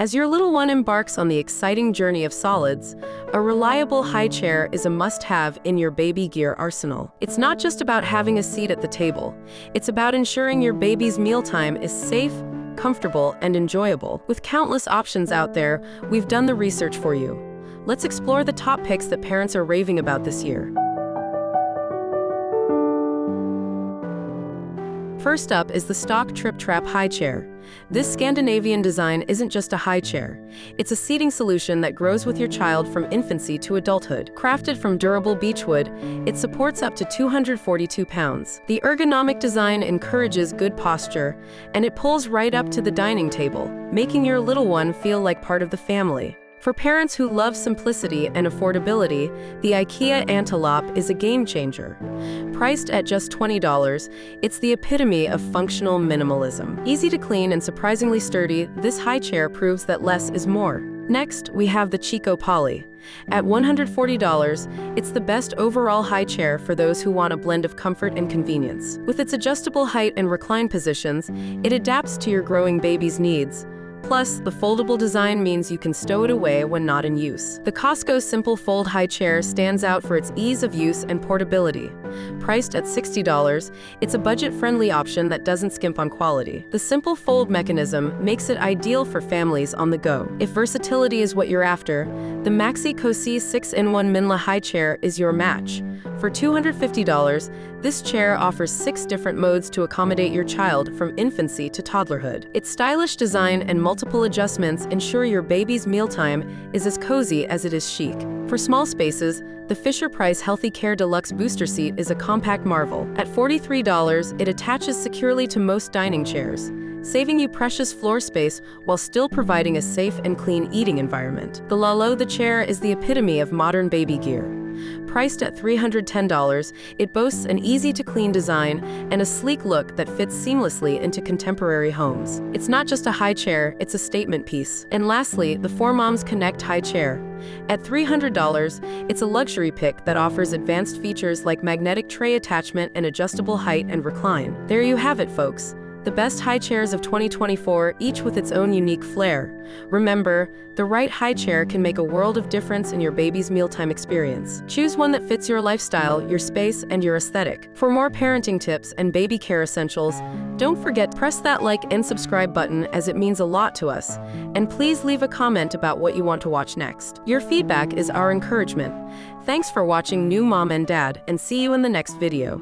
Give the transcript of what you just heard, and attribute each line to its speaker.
Speaker 1: As your little one embarks on the exciting journey of solids, a reliable high chair is a must-have in your baby gear arsenal. It's not just about having a seat at the table. It's about ensuring your baby's mealtime is safe, comfortable, and enjoyable. With countless options out there, we've done the research for you. Let's explore the top picks that parents are raving about this year. First up is the StockTrip Trap High Chair. This Scandinavian design isn't just a high chair. It's a seating solution that grows with your child from infancy to adulthood. Crafted from durable beechwood, it supports up to 242 pounds. The ergonomic design encourages good posture, and it pulls right up to the dining table, making your little one feel like part of the family. For parents who love simplicity and affordability, the Ikea Antelop is a game changer. Priced at just $20, it's the epitome of functional minimalism. Easy to clean and surprisingly sturdy, this high chair proves that less is more. Next, we have the Chicco Polly. At $140, it's the best overall high chair for those who want a blend of comfort and convenience. With its adjustable height and recline positions, it adapts to your growing baby's needs. Plus, the foldable design means you can stow it away when not in use. The Cosco Simple Fold High Chair stands out for its ease of use and portability. Priced at $60, it's a budget-friendly option that doesn't skimp on quality. The simple fold mechanism makes it ideal for families on the go. If versatility is what you're after, the Maxi-Cosi 6-in-1 Minla High Chair is your match. For $250, this chair offers 6 different modes to accommodate your child from infancy to toddlerhood. Its stylish design and multiple adjustments ensure your baby's mealtime is as cozy as it is chic. For small spaces, the FisherPrice Healthy Care Deluxe Booster Seat is a compact marvel. At $43, it attaches securely to most dining chairs, saving you precious floor space while still providing a safe and clean eating environment. The Lalo the chair is the epitome of modern baby gear. Priced at $310, it boasts an easy-to-clean design and a sleek look that fits seamlessly into contemporary homes. It's not just a high chair, it's a statement piece. And lastly, the 4Moms Connect High Chair. At $300, it's a luxury pick that offers advanced features like magnetic tray attachment and adjustable height and recline. There you have it, folks. The best high chairs of 2024, each with its own unique flair. Remember, the right high chair can make a world of difference in your baby's mealtime experience. Choose one that fits your lifestyle, your space, and your aesthetic. For more parenting tips and baby care essentials, don't forget to press that like and subscribe button as it means a lot to us. And please leave a comment about what you want to watch next. Your feedback is our encouragement. Thanks for watching New Mom and Dad, and see you in the next video.